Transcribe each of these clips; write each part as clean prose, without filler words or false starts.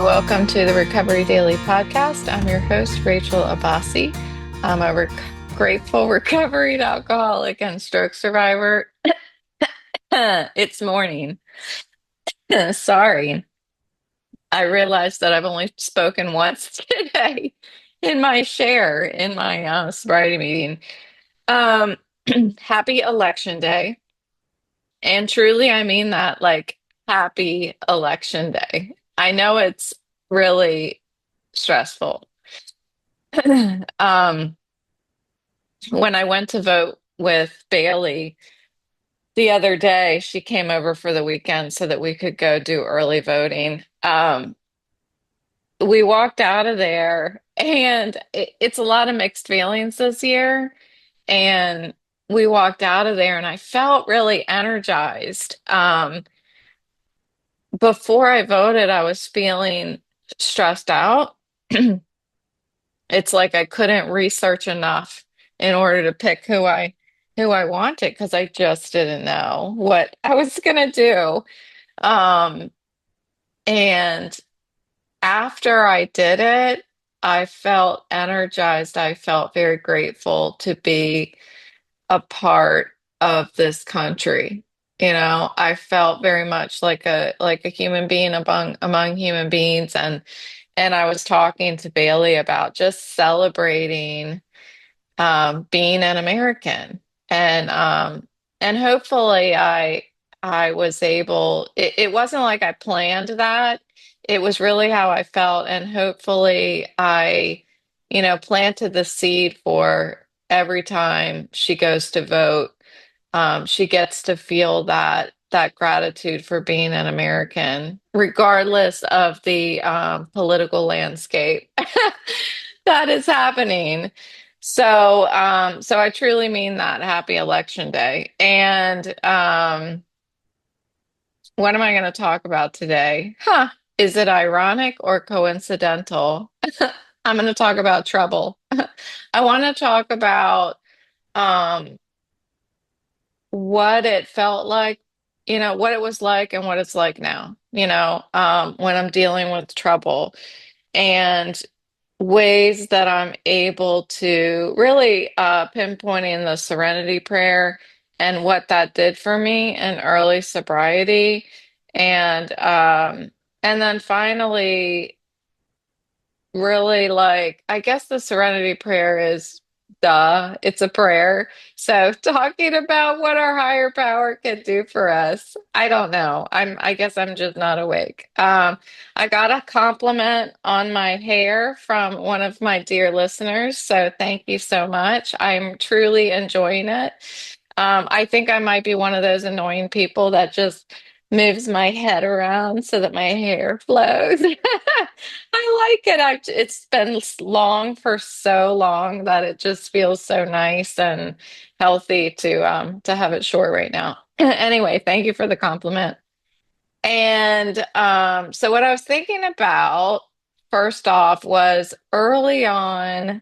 Welcome to the Recovery Daily Podcast. I'm your host, Rachel Abassi. I'm a grateful, recovering alcoholic and stroke survivor. It's morning. Sorry. I realized that I've only spoken once today in my share in my sobriety meeting. Um, Happy Election Day. And truly, I mean that, like, happy Election Day. I know it's really stressful. Um, when I went to vote with Bailey the other day, she came over for the weekend so that we could go do early voting. We walked out of there, and it's a lot of mixed feelings this year. And we walked out of there, and I felt really energized. Before I voted, I was feeling stressed out. It's like I couldn't research enough in order to pick who I wanted because I just didn't know what I was gonna do. Um, and after I did it, I felt energized. I felt very grateful to be a part of this country. I felt very much like a human being among human beings, and I was talking to Bailey about just celebrating being an American, and hopefully I was able. It wasn't like I planned that. It was really how I felt, and hopefully I planted the seed for every time she goes to vote. She gets to feel that gratitude for being an American, regardless of the political landscape that is happening. So I truly mean that. Happy Election Day. And what am I going to talk about today? Is it ironic or coincidental? I'm going to talk about trouble. I want to talk about um, what it felt like, what it was like and what it's like now, when I'm dealing with trouble, and ways that I'm able to really pinpointing the Serenity Prayer and what that did for me in early sobriety. And then finally, really, like, I guess the Serenity Prayer is it's a prayer. So talking about what our higher power can do for us, I don't know. I guess I'm just not awake. I got a compliment on my hair from one of my dear listeners, so thank you so much. I'm truly enjoying it. I think I might be one of those annoying people that just moves my head around so that my hair flows. I like it. It's been long for so long that it just feels so nice and healthy to have it short right now. Anyway, thank you for the compliment. And so what I was thinking about first off was early on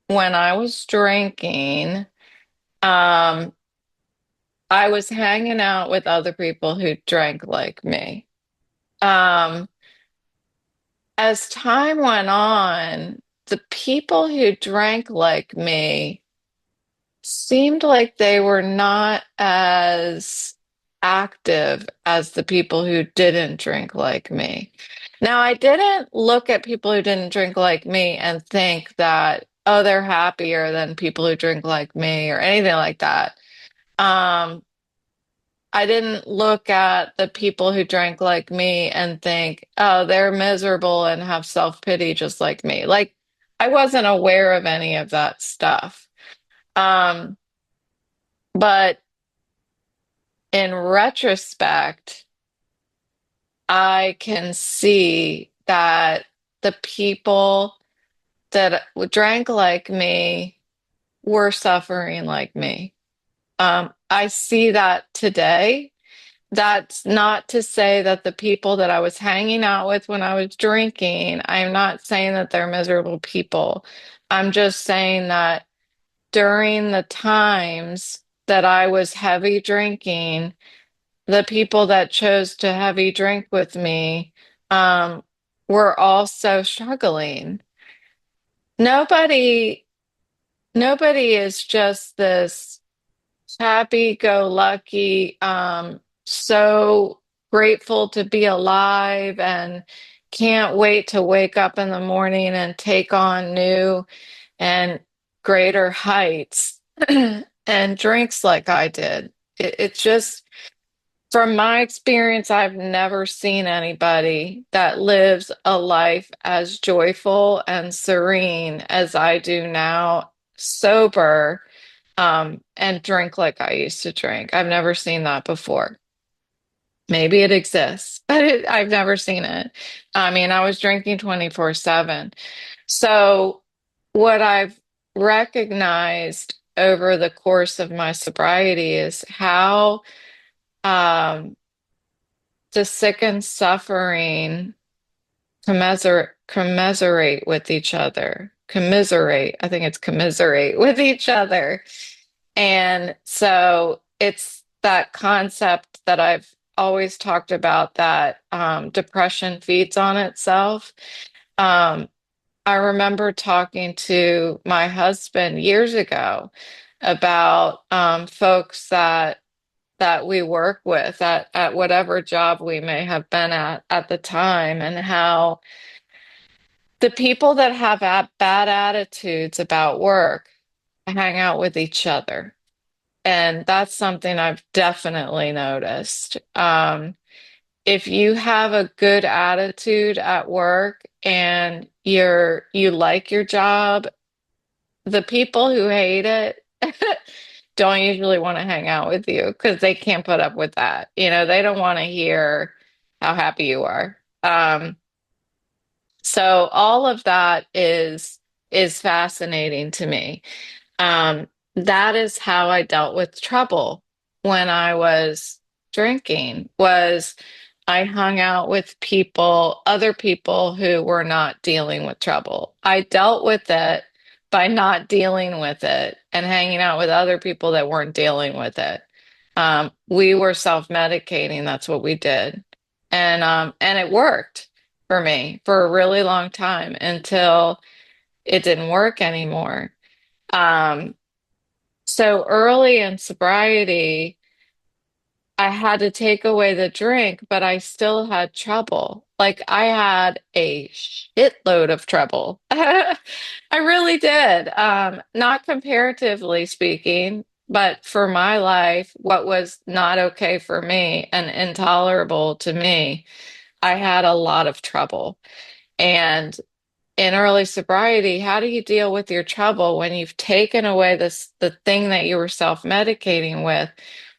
when I was drinking, um, I was hanging out with other people who drank like me. Um, as time went on, the people who drank like me seemed like they were not as active as the people who didn't drink like me. Now, I didn't look at people who didn't drink like me and think that, oh, they're happier than people who drink like me or anything like that. Um, I didn't look at the people who drank like me and think, oh, they're miserable and have self-pity just like me. Like, I wasn't aware of any of that stuff. Um, but in retrospect, I can see that the people that drank like me were suffering like me. I see that today. That's not to say that the people that I was hanging out with when I was drinking, I'm not saying that they're miserable people. I'm just saying that during the times that I was heavy drinking, the people that chose to heavy drink with me, um, we're all so struggling. Nobody, nobody is just this happy-go-lucky, so grateful to be alive and can't wait to wake up in the morning and take on new and greater heights and drinks like I did. It's just, from my experience, I've never seen anybody that lives a life as joyful and serene as I do now, sober, and drink like I used to drink. I've never seen that before. Maybe it exists, but I've never seen it. I mean, I was drinking 24/7. So, what I've recognized over the course of my sobriety is how um, the sick and suffering commiserate with each other. Commiserate, I think it's commiserate with each other. And so it's that concept that I've always talked about, that depression feeds on itself. Um, I remember talking to my husband years ago about folks that we work with at whatever job we may have been at the time, and how the people that have bad attitudes about work hang out with each other. And that's something I've definitely noticed. If you have a good attitude at work and you like your job, the people who hate it don't usually want to hang out with you because they can't put up with that. They don't want to hear how happy you are. So all of that is fascinating to me. That is how I dealt with trouble when I was drinking, was I hung out with other people who were not dealing with trouble. I dealt with it by not dealing with it and hanging out with other people that weren't dealing with it. We were self-medicating. That's what we did. And it worked for me for a really long time until it didn't work anymore. Um, so early in sobriety, I had to take away the drink, but I still had trouble. Like, I had a shitload of trouble. I really did. Not comparatively speaking, but for my life, what was not okay for me and intolerable to me, I had a lot of trouble. And in early sobriety, how do you deal with your trouble when you've taken away the thing that you were self-medicating with,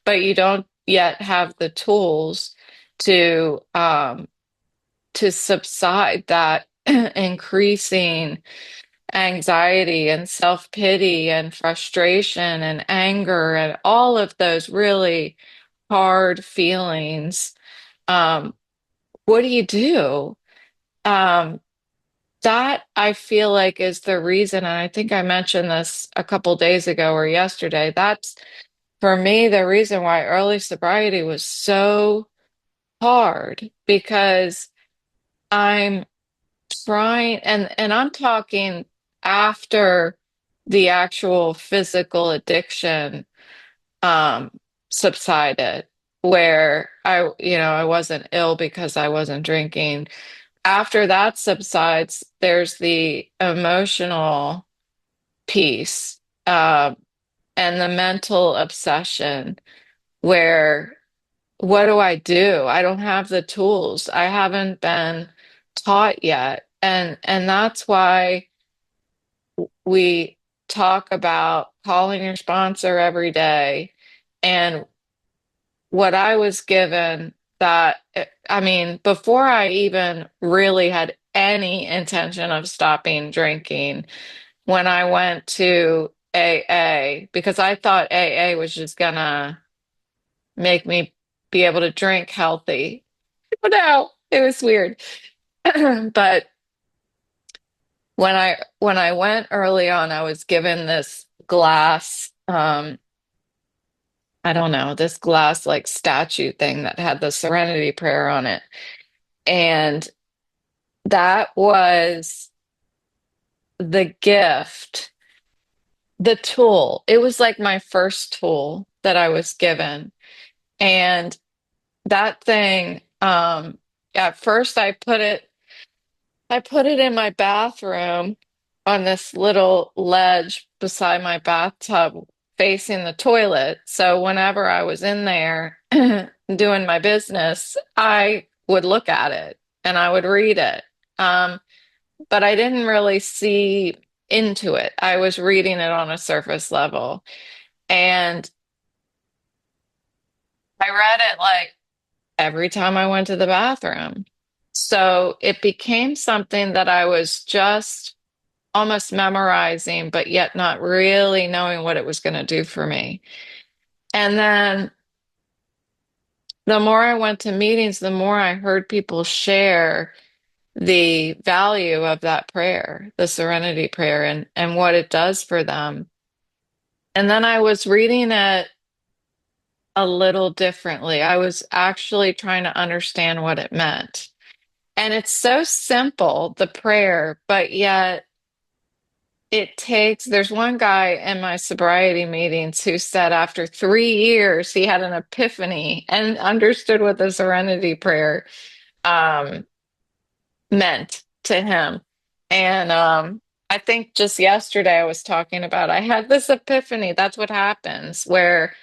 but you don't yet have the tools to subside that increasing anxiety and self-pity and frustration and anger and all of those really hard feelings. Um, what do you do? Um, That I feel like is the reason, and I think I mentioned this a couple days ago or yesterday. That's for me the reason why early sobriety was so hard, because I'm trying, and I'm talking after the actual physical addiction um subsided, where I wasn't ill because I wasn't drinking. After that subsides, there's the emotional piece, and the mental obsession, where what do I do? I don't have the tools. I haven't been taught yet. And that's why we talk about calling your sponsor every day. And what I was given, that, I mean, before I even really had any intention of stopping drinking, when I went to AA, because I thought AA was just gonna make me be able to drink healthy. But no, it was weird. But when I went early on, I was given this glass, I don't know, this glass like statue thing that had the Serenity Prayer on it. And that was the gift, the tool. It was like my first tool that I was given. And that thing, at first I put it in my bathroom on this little ledge beside my bathtub facing the toilet. So whenever I was in there doing my business, I would look at it and I would read it. Um, but I didn't really see into it. I was reading it on a surface level. And I read it like every time I went to the bathroom. So it became something that I was just almost memorizing, but yet not really knowing what it was going to do for me. And then the more I went to meetings, the more I heard people share the value of that prayer, the Serenity Prayer, and what it does for them. And then I was reading it a little differently. I was actually trying to understand what it meant. And it's so simple, the prayer, but yet there's one guy in my sobriety meetings who said after 3 years, he had an epiphany and understood what the Serenity Prayer um, meant to him. And I think just yesterday I was talking about I had this epiphany. That's what happens where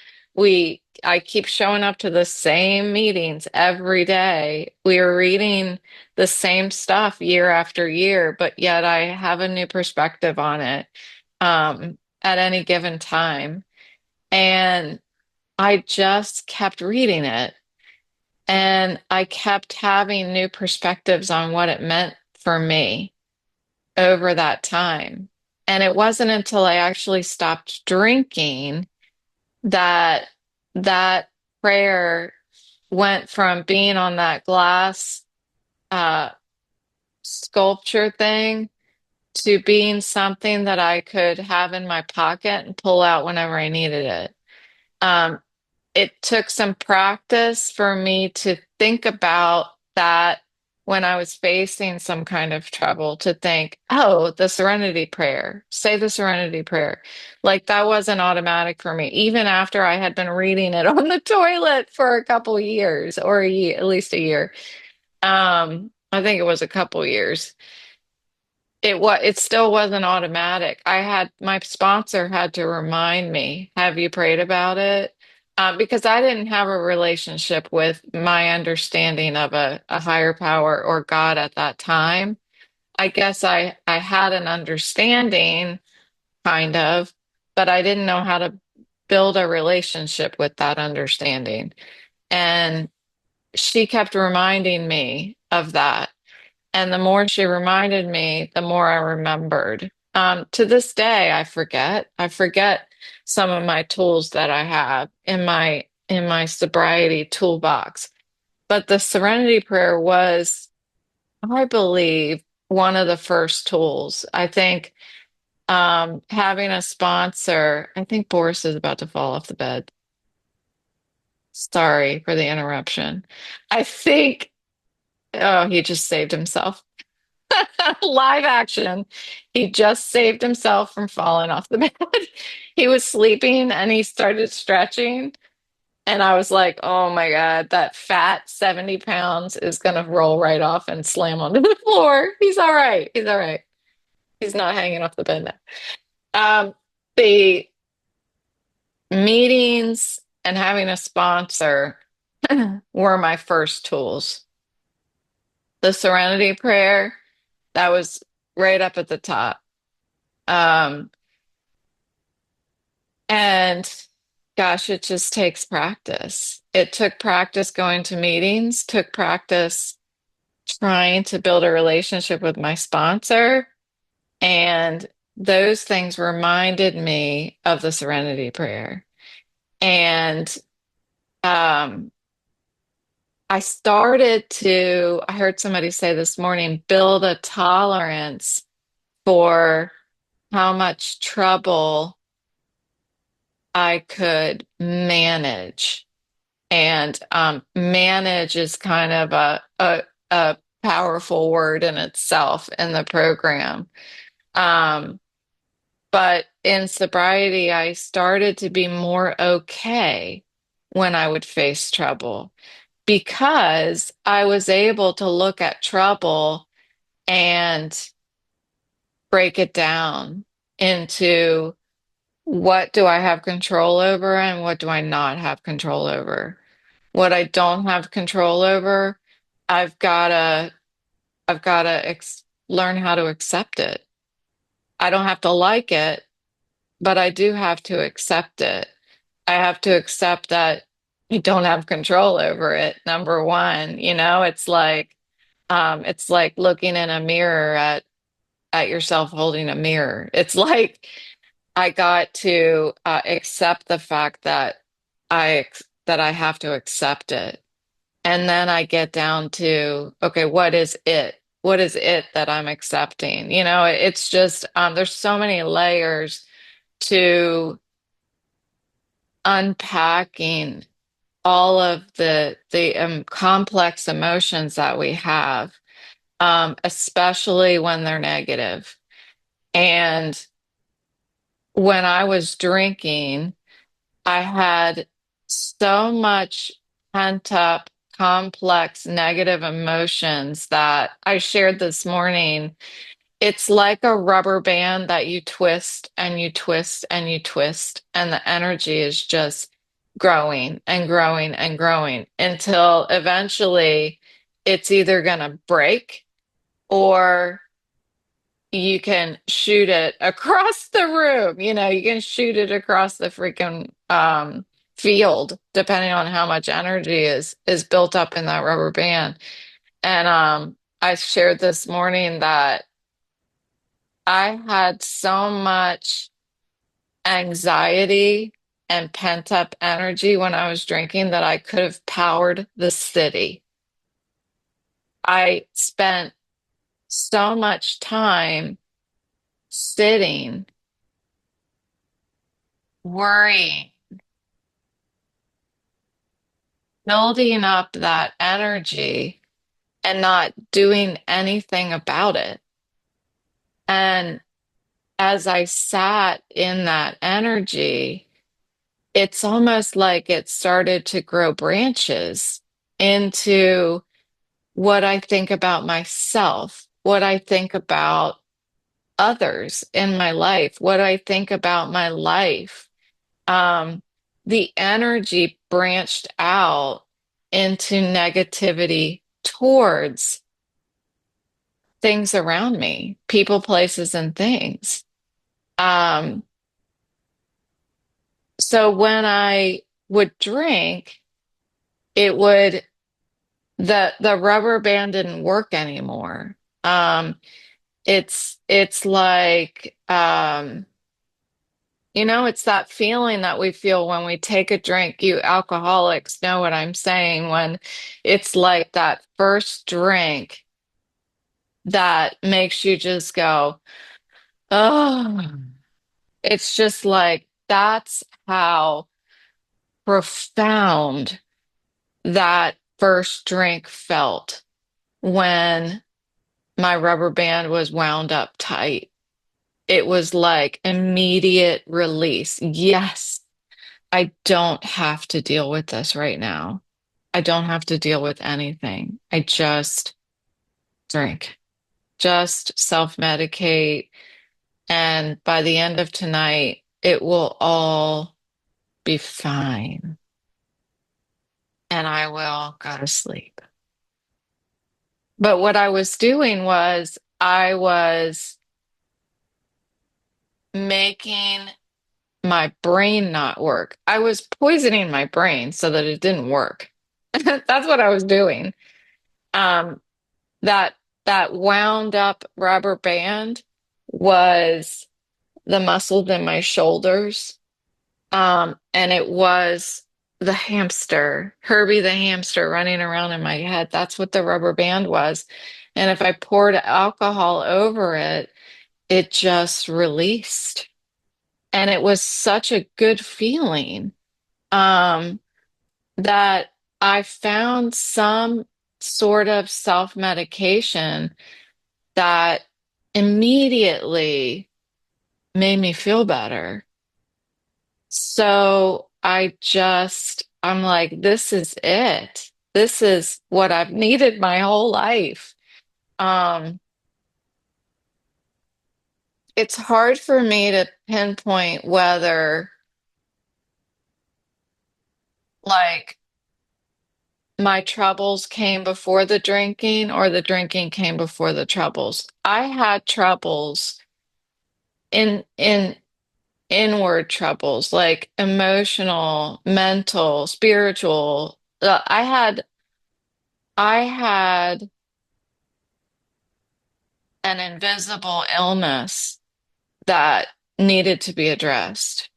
I keep showing up to the same meetings every day. We are reading the same stuff year after year, but yet I have a new perspective on it at any given time. And I just kept reading it. And I kept having new perspectives on what it meant for me over that time. And it wasn't until I actually stopped drinking that that prayer went from being on that glass uh, sculpture thing to being something that I could have in my pocket and pull out whenever I needed it. Um, it took some practice for me to think about that when I was facing some kind of trouble, to think, oh, the Serenity Prayer, say the Serenity Prayer. Like that wasn't automatic for me, even after I had been reading it on the toilet for a couple years or at least a year. I think it was a couple years. It still wasn't automatic. My sponsor had to remind me, have you prayed about it? Because I didn't have a relationship with my understanding of a higher power or God at that time. I guess I had an understanding, kind of, but I didn't know how to build a relationship with that understanding. And she kept reminding me of that. And the more she reminded me, the more I remembered. To this day, I forget. I forget some of my tools that I have in my sobriety toolbox. But the Serenity Prayer was, I believe, one of the first tools. I think having a sponsor, I think Boris is about to fall off the bed. Sorry for the interruption. I think, oh, he just saved himself. Live action. He just saved himself from falling off the bed. He was sleeping and he started stretching. And I was like, oh my God, that fat 70 pounds is going to roll right off and slam onto the floor. He's all right. He's all right. He's not hanging off the bed now. The meetings and having a sponsor were my first tools. The Serenity Prayer, that was right up at the top. Um, And gosh, it just takes practice. It took practice going to meetings, took practice trying to build a relationship with my sponsor. And those things reminded me of the Serenity Prayer. And um, I heard somebody say this morning, build a tolerance for how much trouble I could manage. And manage is kind of a powerful word in itself in the program. Um, but in sobriety, I started to be more okay when I would face trouble because I was able to look at trouble and break it down into what do I have control over and what do I not have control over. What I don't have control over, I've gotta I've gotta learn how to accept it. I don't have to like it, but I do have to accept it. I have to accept that I don't have control over it. Number one, it's like looking in a mirror at yourself holding a mirror. It's like I got to accept the fact that I have to accept it. And then I get down to, okay, what is it? What is it that I'm accepting? It's just there's so many layers to unpacking all of the complex emotions that we have, especially when they're negative. And when I was drinking, I had so much pent up, complex, negative emotions that I shared this morning. It's like a rubber band that you twist and you twist and you twist, and the energy is just growing and growing and growing until eventually it's either going to break or you can shoot it across the room. You can shoot it across the freaking field, depending on how much energy is built up in that rubber band. And I shared this morning that I had so much anxiety and pent up energy when I was drinking that I could have powered the city. I spent so much time sitting, worrying, building up that energy and not doing anything about it. And as I sat in that energy, it's almost like it started to grow branches into what I think about myself, what I think about others in my life, what I think about my life. Um, the energy branched out into negativity towards things around me, people, places, and things. Um, so when I would drink, it would the rubber band didn't work anymore. It's like it's that feeling that we feel when we take a drink. You alcoholics know what I'm saying when it's like that first drink that makes you just go, oh, it's just like that's how profound that first drink felt when my rubber band was wound up tight. It was like immediate release. Yes, I don't have to deal with this right now. I don't have to deal with anything. I just drink, just self-medicate. And by the end of tonight, it will all be fine. And I will go to sleep. But what I was doing was I was making my brain not work. I was poisoning my brain so that it didn't work. That's what I was doing. Um, that that wound up rubber band was the muscles in my shoulders. And it was the hamster, Herbie the hamster running around in my head. That's what the rubber band was. And if I poured alcohol over it, it just released. And it was such a good feeling, that I found some. sort of self-medication that immediately made me feel better. So I'm like, this is it. This is what I've needed my whole life. Um, it's hard for me to pinpoint whether like my troubles came before the drinking or the drinking came before the troubles. I had troubles in inward troubles, like emotional, mental, spiritual. I had an invisible illness that needed to be addressed.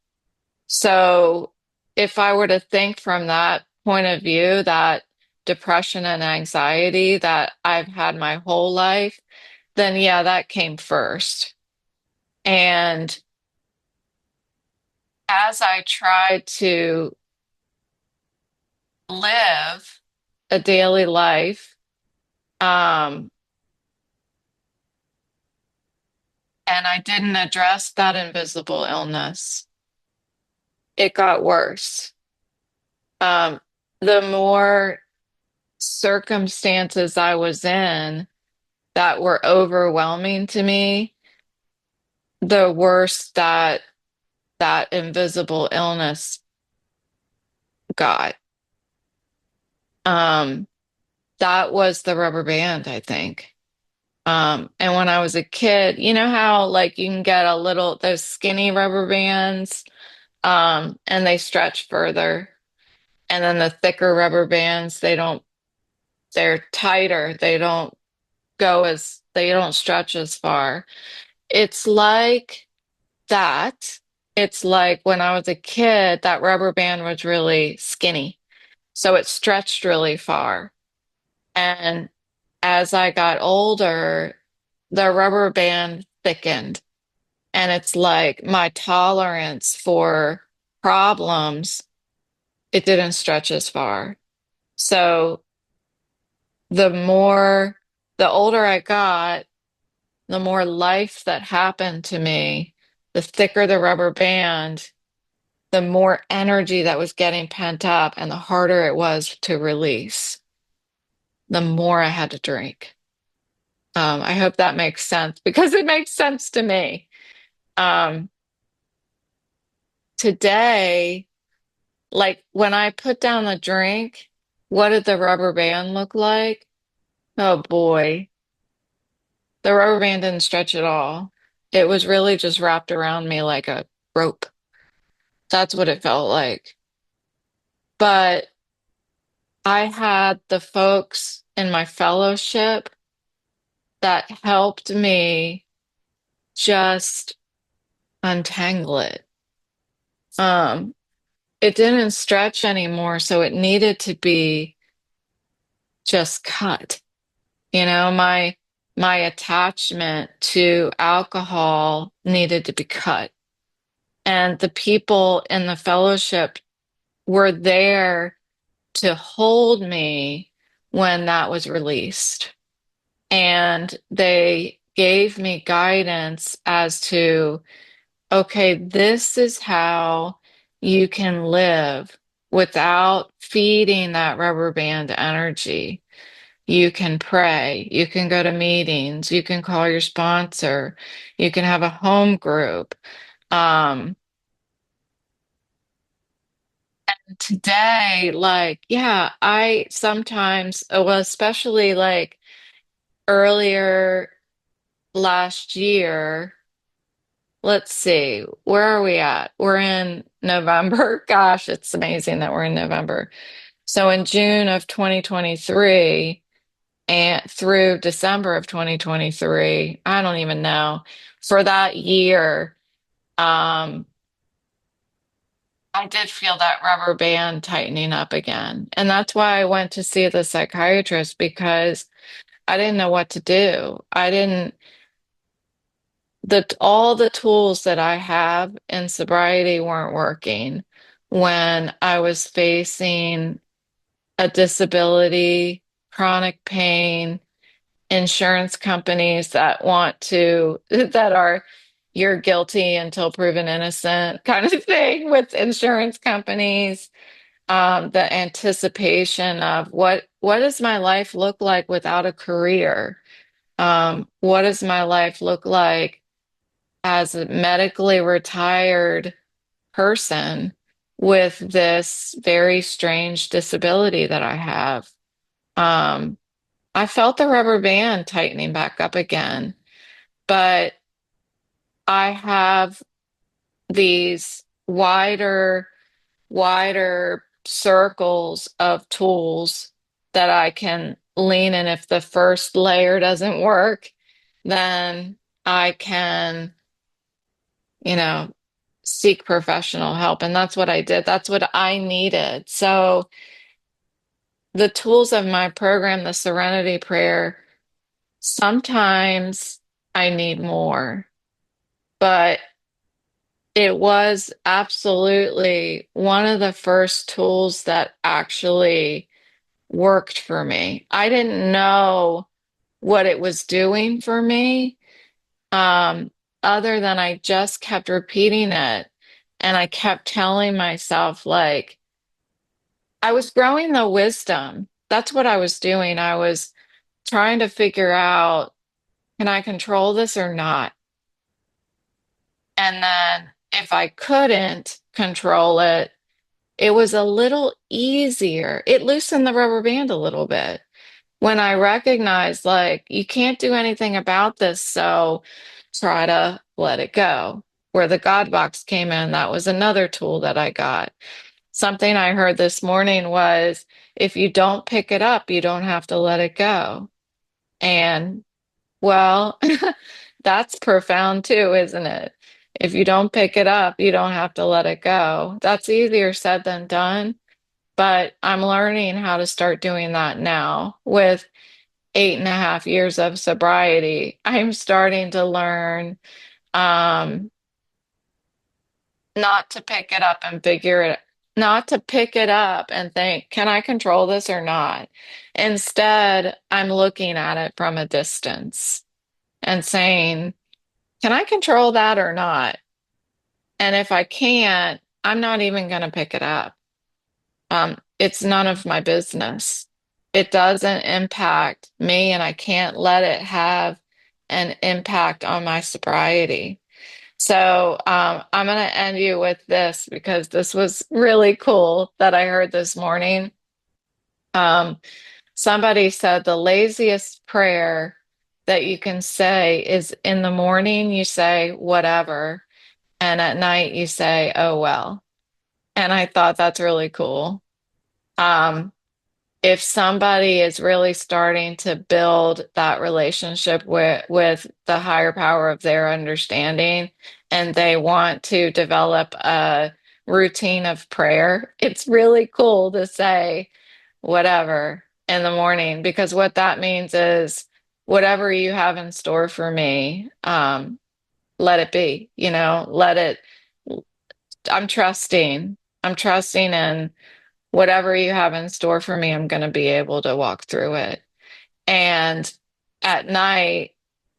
So if I were to think from that point of view, that depression and anxiety that I've had my whole life, then yeah, that came first. And as I tried to live a daily life, um, and I didn't address that invisible illness, it got worse. Um, the more circumstances I was in that were overwhelming to me, the worse that invisible illness got. Um, that was the rubber band, I think. And when I was a kid, you know how like you can get those skinny rubber bands, and they stretch further. And then the thicker rubber bands, they're tighter. They don't stretch as far. It's like that. It's like when I was a kid, that rubber band was really skinny. So it stretched really far. And as I got older, the rubber band thickened. And it's like my tolerance for problems, it didn't stretch as far. So the older I got, the more life that happened to me, the thicker the rubber band, the more energy that was getting pent up and the harder it was to release, the more I had to drink. I hope that makes sense because it makes sense to me. Um, Today, like when I put down the drink, what did the rubber band look like? Oh boy, the rubber band didn't stretch at all. It was really just wrapped around me like a rope. That's what it felt like. But I had the folks in my fellowship that helped me just untangle it. Um, it didn't stretch anymore, so it needed to be just cut. You know, my attachment to alcohol needed to be cut. And the people in the fellowship were there to hold me when that was released. And they gave me guidance as to, okay, this is how you can live without feeding that rubber band energy. You can pray, you can go to meetings, you can call your sponsor, you can have a home group. Um, Today, like, yeah, I sometimes, well, especially like earlier last year, let's see, where are we at? We're in November. Gosh, it's amazing that we're in November. So in June of 2023 and through December of 2023, I don't even know, for that year, um, I did feel that rubber band tightening up again. And that's why I went to see the psychiatrist because I didn't know what to do. I didn't, all the tools that I have in sobriety weren't working when I was facing a disability chronic pain, insurance companies that want to, that are, you're guilty until proven innocent kind of thing with insurance companies. The anticipation of what does my life look like without a career? What does my life look like as a medically retired person with this very strange disability that I have? Um, I felt the rubber band tightening back up again, but I have these wider circles of tools that I can lean in. If the first layer doesn't work, then I can, you know, seek professional help. And that's what I did. That's what I needed. So the tools of my program, the Serenity Prayer, sometimes I need more, but it was absolutely one of the first tools that actually worked for me. I didn't know what it was doing for me, um, other than I just kept repeating it. And I kept telling myself, like, I was growing the wisdom. That's what I was doing. I was trying to figure out, can I control this or not? And then if I couldn't control it, it was a little easier. It loosened the rubber band a little bit when I recognized, like, you can't do anything about this, so try to let it go. Where the God box came in, that was another tool that I got. Something I heard this morning was, if you don't pick it up, you don't have to let it go. And well, that's profound too, isn't it? If you don't pick it up, you don't have to let it go. That's easier said than done, but I'm learning how to start doing that now with 8.5 years of sobriety. I'm starting to learn um, not to pick it up and figure it, not to pick it up and think, can I control this or not? Instead, I'm looking at it from a distance and saying, can I control that or not? And if I can't, I'm not even going to pick it up. It's none of my business. It doesn't impact me, and I can't let it have an impact on my sobriety. So, I'm going to end you with this because this was really cool that I heard this morning. Um, Somebody said the laziest prayer that you can say is, in the morning, you say whatever, and at night, you say, oh, well. And I thought that's really cool. Um, if somebody is really starting to build that relationship with the higher power of their understanding, and they want to develop a routine of prayer, it's really cool to say whatever in the morning, because what that means is, whatever you have in store for me, let it be, let it. I'm trusting in whatever you have in store for me. I'm going to be able to walk through it. And at night,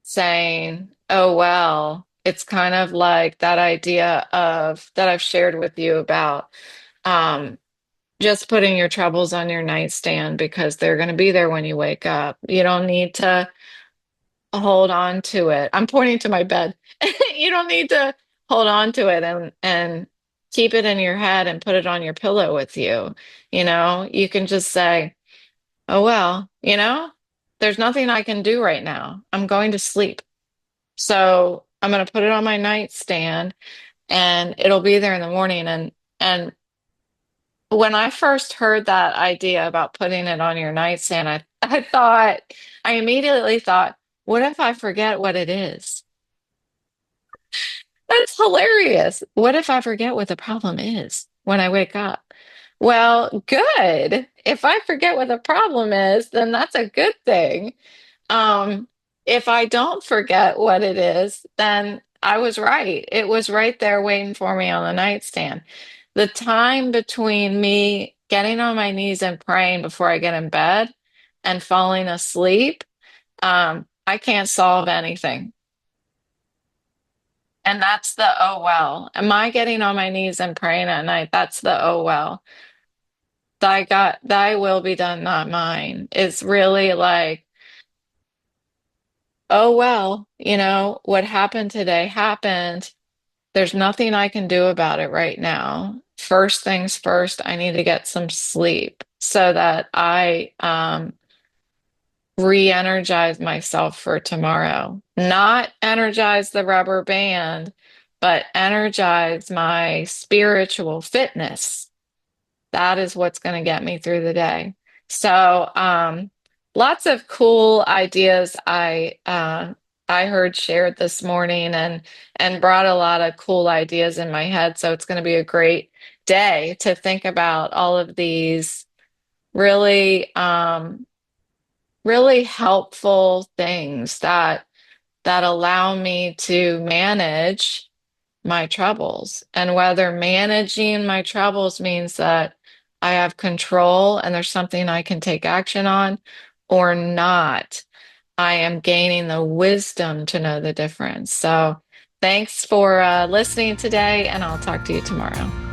saying, oh, well, it's kind of like that idea of that I've shared with you about, um, just putting your troubles on your nightstand because they're going to be there when you wake up. You don't need to hold on to it. I'm pointing to my bed. You don't need to hold on to it and keep it in your head and put it on your pillow with you. You can just say, oh, well, there's nothing I can do right now. I'm going to sleep. So I'm going to put it on my nightstand and it'll be there in the morning. And when I first heard that idea about putting it on your nightstand, I immediately thought, what if I forget what it is? That's hilarious. What if I forget what the problem is when I wake up? Well, good. If I forget what the problem is, then that's a good thing. Um, if I don't forget what it is, then I was right. It was right there waiting for me on the nightstand. The time between me getting on my knees and praying before I get in bed and falling asleep, I can't solve anything. And that's the oh well. Am I getting on my knees and praying at night? That's the oh well. Thy will be done, not mine. It's really like, oh well, what happened today happened. There's nothing I can do about it right now. First things first, I need to get some sleep so that I re-energize myself for tomorrow. Not energize the rubber band, but energize my spiritual fitness. That is what's going to get me through the day. So, lots of cool ideas I heard shared this morning and brought a lot of cool ideas in my head. So it's going to be a great day to think about all of these really really helpful things that allow me to manage my troubles. And whether managing my troubles means that I have control and there's something I can take action on or not, I am gaining the wisdom to know the difference. So thanks for listening today, and I'll talk to you tomorrow.